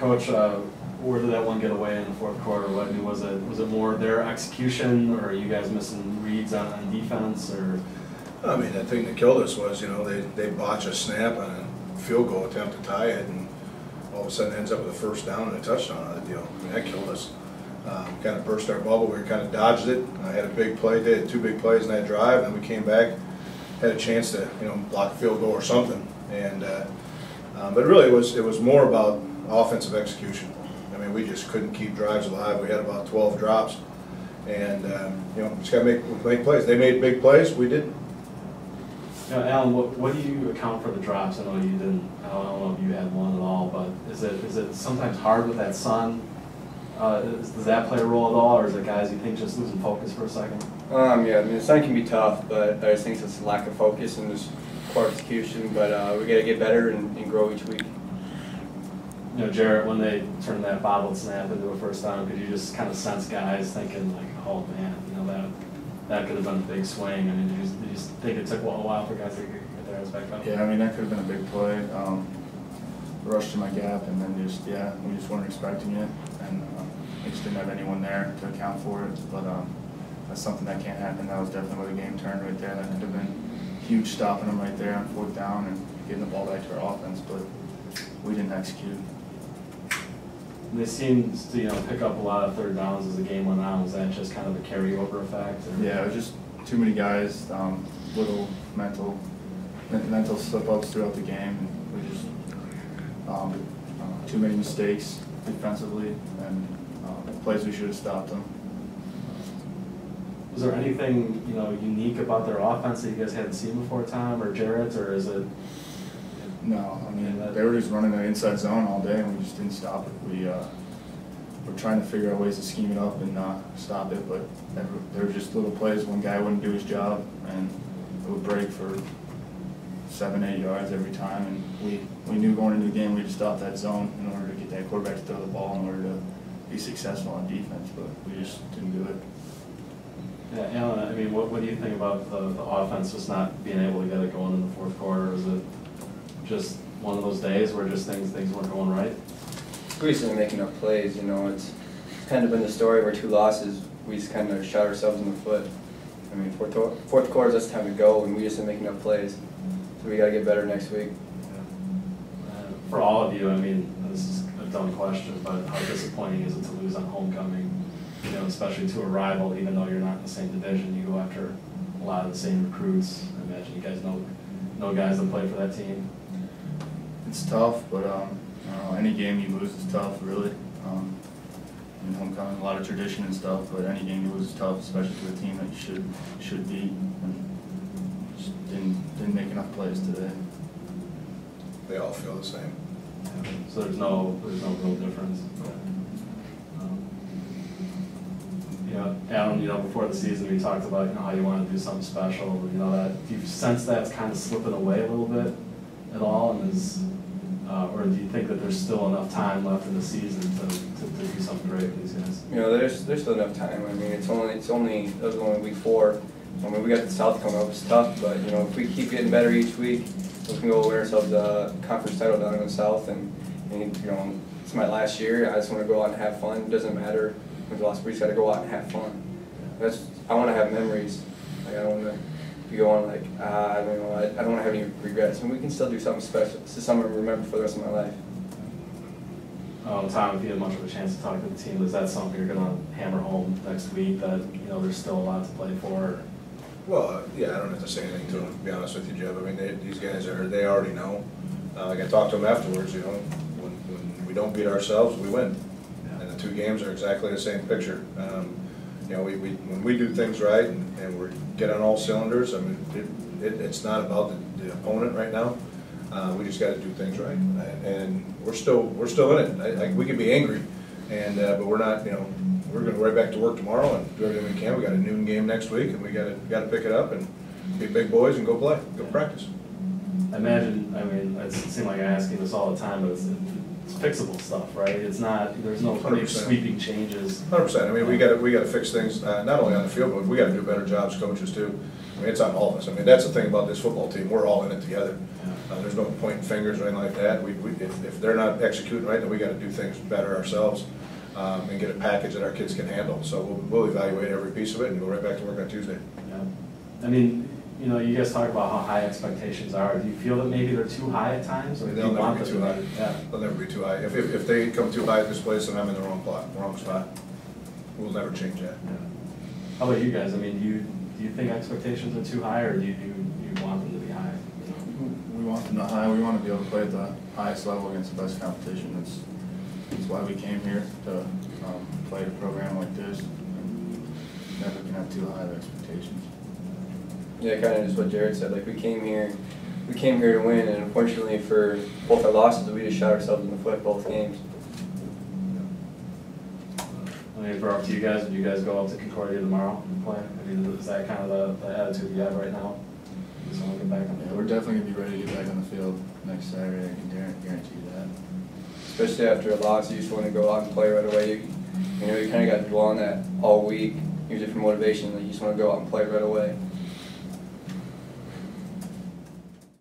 Coach, where did that one get away in the fourth quarter? What, I mean, was it more their execution, or are you guys missing reads on defense, or? I mean, the thing that killed us was, you know, they botch a snap on a field goal attempt to tie it, and all of a sudden ends up with a first down and a touchdown on the deal. I mean, that killed us. Kind of burst our bubble. We kind of dodged it. I had a big play. They had 2 big plays in that drive, and we came back, had a chance to, you know, block a field goal or something. And but really, it was more about offensive execution. I mean, we just couldn't keep drives alive. We had about 12 drops, and you know, just got to make plays. They made big plays. We didn't. Now, Alan, what do you account for the drops? I know you didn't. I don't know if you had one at all, but is it sometimes hard with that sun? Does that play a role at all, or is it guys you think just losing focus for a second? Yeah, I mean, the sun can be tough, but I just think it's a lack of focus and just poor execution. But we got to get better and grow each week. You know, Jarrett, when they turned that bobbled snap into a first down, could you just kind of sense guys thinking like, oh man, you know, that could have been a big swing? I mean, did you just think it took a while for guys to get their eyes back up? Yeah, I mean, that could have been a big play. Rushed to my gap, and then we just weren't expecting it, and we just didn't have anyone there to account for it. But that's something that can't happen. That was definitely where the game turned right there. That could have been huge, stopping them right there on 4th down and getting the ball back to our offense, but we didn't execute. They seemed to, you know, pick up a lot of 3rd downs as the game went on. Was that just kind of a carryover effect? Or? Yeah, it was just too many guys, little mental slip-ups throughout the game, and we just too many mistakes defensively, and plays we should have stopped them. Was there anything, you know, unique about their offense that you guys hadn't seen before, Tom or Jarrett, or is it? No, I mean, they were just running the inside zone all day, and we just didn't stop it. We're trying to figure out ways to scheme it up and stop it, but there were just little plays. One guy wouldn't do his job, and it would break for 7-8 yards every time, and we knew going into the game we had to stop that zone in order to get that quarterback to throw the ball in order to be successful on defense, but we just didn't do it. Yeah, Alan, I mean, what do you think about the offense just not being able to get it going in the fourth quarter? Is it just one of those days where just things weren't going right? We just didn't make enough plays, you know. It's kind of been the story of our 2 losses. We just kind of shot ourselves in the foot. I mean, fourth quarter is time to go, and we just didn't make enough plays. So we got to get better next week. For all of you, I mean, this is a dumb question, but how disappointing is it to lose on homecoming? You know, especially to a rival, even though you're not in the same division, you go after a lot of the same recruits. I imagine you guys know guys that play for that team. It's tough, but any game you lose is tough, really. In homecoming, a lot of tradition and stuff, but any game you lose is tough, especially to a team that you should beat. And just didn't make enough plays today. They all feel the same. So there's no real difference. You know, Alan, you know, before the season we talked about, you know, how you want to do something special. You know, that do you sense that's kind of slipping away a little bit at all, and or do you think that there's still enough time left in the season to do something great with these guys? You know, there's still enough time. I mean, that was only week 4. I mean, we got the South coming up. It's tough, but you know, if we keep getting better each week, we can go win ourselves a conference title down in the South. And you know, it's my last year. I just want to go out and have fun. It doesn't matter when we lost. We just got to go out and have fun. I want to have memories. Like, I don't want to go on like I don't know. I don't want to have any regrets. And we can still do something special. It's just something to remember for the rest of my life. Tom, if you had much of a chance to talk to the team, is that something you're going to hammer home next week, that, you know, there's still a lot to play for? Well, yeah, I don't have to say anything to them, to be honest with you, Jeff. I mean, these guys they already know. Like I talked to them afterwards, you know, when we don't beat ourselves, we win. Yeah. And the 2 games are exactly the same picture. You know, when we do things right and we get on all cylinders, I mean, it's not about the opponent right now. We just got to do things right, and we're still in it. We can be angry, but we're not. You know, we're going to go right back to work tomorrow and do everything we can. We got a noon game next week, and we got to pick it up and be big boys and go play, go practice. I imagine. I mean, it seems like I ask you this all the time, but it's fixable stuff, right? It's not. There's no big sweeping changes. 100%. I mean, we got to fix things not only on the field, but we got to do a better job as coaches too. I mean, it's on all of us. I mean, that's the thing about this football team, we're all in it together. Yeah. There's no pointing fingers or anything like that. If they're not executing right, then we gotta do things better ourselves, and get a package that our kids can handle. So we'll evaluate every piece of it and go right back to work on Tuesday. Yeah. I mean, you know, you guys talk about how high expectations are. Do you feel that maybe they're too high at times, or do you They'll want never be them too to high. be? Yeah. They'll never be too high. If they come too high at this place, then I'm in the wrong spot. We'll never change that. Yeah. How about you guys? I mean, do you think expectations are too high, or do you want them to be high? We want them to high. We want to be able to play at the highest level against the best competition. That's why we came here to play a program like this. And never can have too high of expectations. Yeah, kind of just what Jarrett said. Like we came here to win, and unfortunately for both our losses, we just shot ourselves in the foot both games. I mean, for up to you guys, would you guys go up to Concordia tomorrow and play? I mean, is that kind of the attitude you have right now? You just want to get back on the Yeah, field? we're definitely going to be ready to get back on the field next Saturday. I can guarantee you that. Especially after a loss, you just want to go out and play right away. You know, you kind of got to dwell on that all week, use it for motivation. Like you just want to go out and play right away.